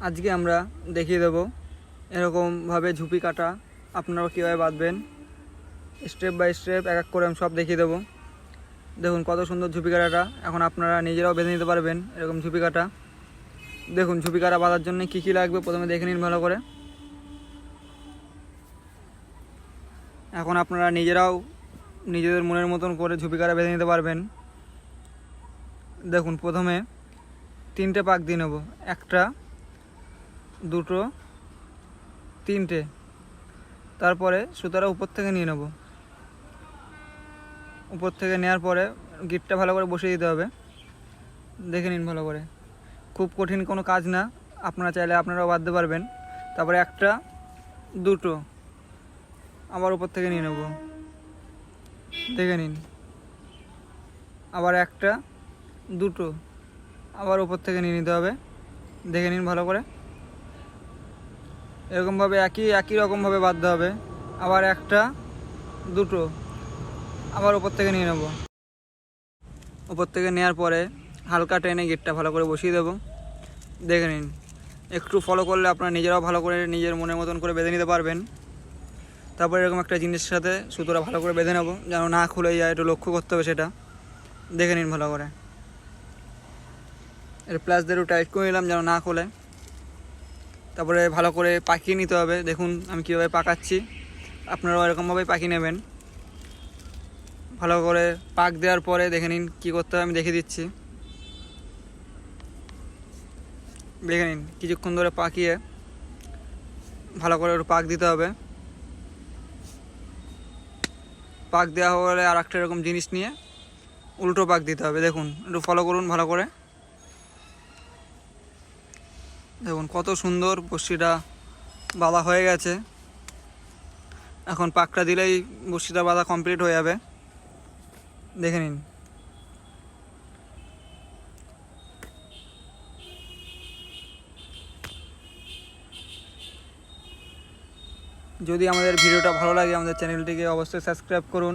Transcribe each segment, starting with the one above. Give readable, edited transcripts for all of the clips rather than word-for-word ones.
আজকে আমরা দেখিয়ে দেব এরকমভাবে ঝুপি কাটা আপনারা কীভাবে বাঁধবেন। স্টেপ বাই স্টেপ এক এক করে আমি সব দেখিয়ে দেবো। দেখুন কত সুন্দর ঝুপি কাটাটা এখন আপনারা নিজেরাও বেঁধে নিতে পারবেন। এরকম ঝুপি কাটা দেখুন, ঝুপি কাটা বাঁধার জন্য কী কী লাগবে প্রথমে দেখে নিন ভালো করে। এখন আপনারা নিজেরাও নিজেদের মনের মতন করে ঝুপি কাটা বেঁধে নিতে পারবেন। দেখুন প্রথমে 3টে পাক দিয়ে নেব, 1টা 2টো 3টে। তারপরে সুতাটা উপর থেকে নিয়ে নেব। উপর থেকে নেওয়ার পরে গিটটা ভালো করে বসিয়ে দিতে হবে। দেখে নিন ভালো করে, খুব কঠিন কোনো কাজ না, আপনারা চাইলে আপনারাও বাঁধতে পারবেন। তারপরে 1টা 2টো আবার উপর থেকে নিয়ে নেব। দেখে নিন, আবার 1টা 2টো আবার উপর থেকে নিয়ে নিতে হবে। দেখে নিন ভালো করে, এরকমভাবে একই রকমভাবে বাঁধতে হবে। আবার 1টা 2টো আবার উপর থেকে নিয়ে নেব। উপর থেকে নেওয়ার পরে হালকা টেনে গিটটা ভালো করে বসিয়ে দেব। দেখে নিন, একটু ফলো করলে আপনারা নিজেরাও ভালো করে নিজের মনের মতন করে বেঁধে নিতে পারবেন। তারপরে এরকম একটা জিনিসের সাথে সুতোটা ভালো করে বেঁধে নেব, যেন না খুলে যায়, একটু লক্ষ্য করতে হবে সেটা। দেখে নিন ভালো করে, এর প্লাস দিয়ে একটু টাইট করে নিলাম যেন না খোলে। তারপরে ভালো করে পাকিয়ে নিতে হবে। দেখুন আমি কীভাবে পাকাচ্ছি, আপনারাও এরকমভাবেই পাকিয়ে নেবেন। ভালো করে পাক দেওয়ার পরে দেখে নিন কী করতে হবে, আমি দেখিয়ে দিচ্ছি। দেখে নিন, কিছুক্ষণ ধরে পাকিয়ে ভালো করে একটু পাক দিতে হবে। পাক দেওয়া হলে আর একটা এরকম জিনিস নিয়ে উল্টো পাক দিতে হবে। দেখুন একটু ফলো করুন ভালো করে। দেখুন কত সুন্দর বড়শিটা বাঁধা হয়ে গেছে। এখন পাকটা দিলেই বড়শিটা বাঁধা কমপ্লিট হয়ে যাবে। দেখে নিন, যদি আমাদের ভিডিওটা ভালো লাগে আমাদের চ্যানেলটিকে অবশ্যই সাবস্ক্রাইব করুন,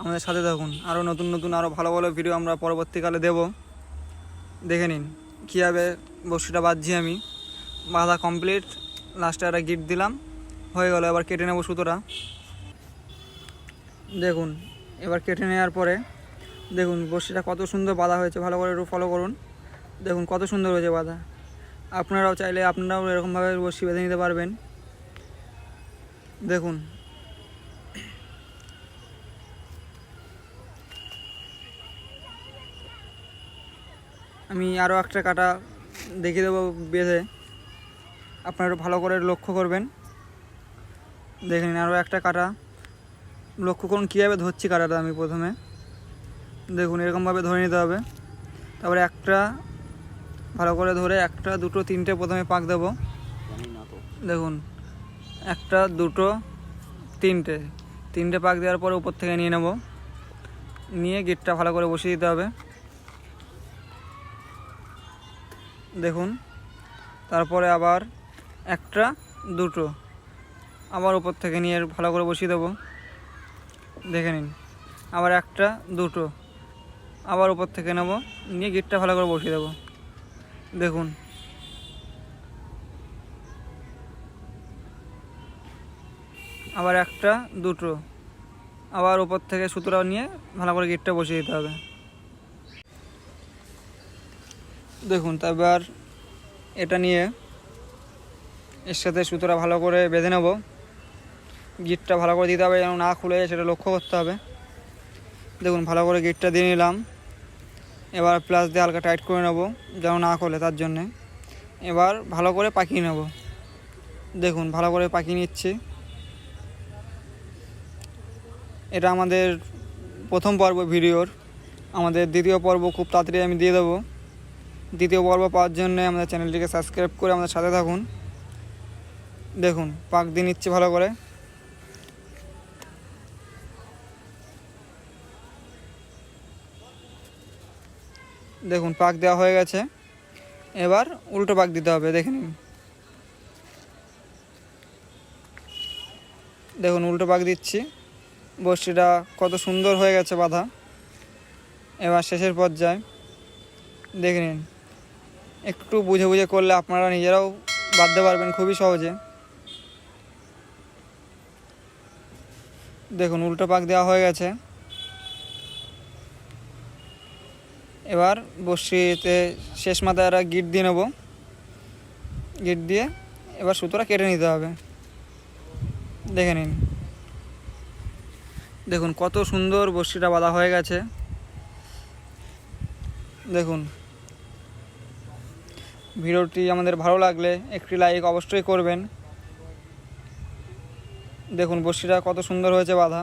আমাদের সাথে থাকুন। আরও নতুন আরও ভালো ভালো ভিডিও আমরা পরবর্তীকালে দেব। দেখে নিন কীভাবে বড়শিটা বাঁধছি আমি। বাঁধা কমপ্লিট, লাস্টে একটা গিট দিলাম, হয়ে গেল। এবার কেটে নেব সুতোটা। দেখুন এবার কেটে নেওয়ার পরে দেখুন বড়শিটা কত সুন্দর বাঁধা হয়েছে, ভালো করে একটু ফলো করুন। দেখুন কত সুন্দর হয়েছে বাঁধা। আপনারাও চাইলে আপনারাও এরকমভাবে বড়শি বেঁধে নিতে পারবেন। দেখুন আমি আরও একটা কাটা দেখিয়ে দেবো বেঁধে, আপনারা একটু ভালো করে লক্ষ্য করবেন। দেখে নিন আরও একটা কাটা, লক্ষ্য করুন কীভাবে ধরছি কাটাটা আমি প্রথমে। দেখুন এরকমভাবে ধরে নিতে হবে। তারপরে একটা ভালো করে ধরে 1টা 2টো 3টে প্রথমে পাক দেব। দেখুন 1টা 2টো 3টে পাক দেওয়ার পরে উপর থেকে নিয়ে নেব, নিয়ে গিটটা ভালো করে বসিয়ে দিতে হবে। দেখুন তারপরে আবার 1টা 2টো আবার উপর থেকে নিয়ে ভালো করে বসিয়ে দেবো। দেখে নিন, আবার 1টা 2টো আবার উপর থেকে নেব, নিয়ে গিটটা ভালো করে বসিয়ে দেবো। দেখুন আবার 1টা 2টো আবার উপর থেকে সুতোটা নিয়ে ভালো করে গিটটা বসিয়ে দিতে হবে। দেখুন তারপর এটা নিয়ে এর সাথে সুতোটা ভালো করে বেঁধে নেব। গিটটা ভালো করে দিতে হবে যেন না খুলে সেটা লক্ষ্য করতে হবে। দেখুন ভালো করে গিটটা দিয়ে নিলাম। এবার প্লাস দিয়ে হালকা টাইট করে নেব যেন না খোলে, তার জন্যে। এবার ভালো করে পাকিয়ে নেব। দেখুন ভালো করে পাকিয়ে নিচ্ছি। এটা আমাদের প্রথম পর্ব ভিডিওর। আমাদের দ্বিতীয় পর্ব খুব তাড়াতাড়ি আমি দিয়ে দেবো। দ্বিতীয় পর্ব পাওয়ার জন্য আমাদের চ্যানেলটিকে সাবস্ক্রাইব করে আমাদের সাথে থাকুন। দেখুন পাক দিয়ে নিচ্ছি ভালো করে। দেখুন পাক দেওয়া হয়ে গেছে, এবার উল্টো পাক দিতে হবে। দেখে নিন, দেখুন উল্টো পাক দিচ্ছি। বড়শিটা কত সুন্দর হয়ে গেছে বাঁধা। এবার শেষের পর্যায়ে দেখে নিন, একটু বুঝে করলে আপনারা নিজেরাও বাঁধতে পারবেন খুবই সহজে। দেখুন উল্টো পাক দেওয়া হয়ে গেছে। এবার বড়শিতে শেষ মাথায় একটা গিট দিয়ে নেব। গিট দিয়ে এবার সুতোটা কেটে নিতে হবে। দেখে নিন, দেখুন কত সুন্দর বড়শিটা বাঁধা হয়ে গেছে। দেখুন, ভিডিওটি আমাদের ভালো লাগলে একটি লাইক অবশ্যই করবেন। দেখুন বড়শিটা কত সুন্দর হয়েছে বাঁধা।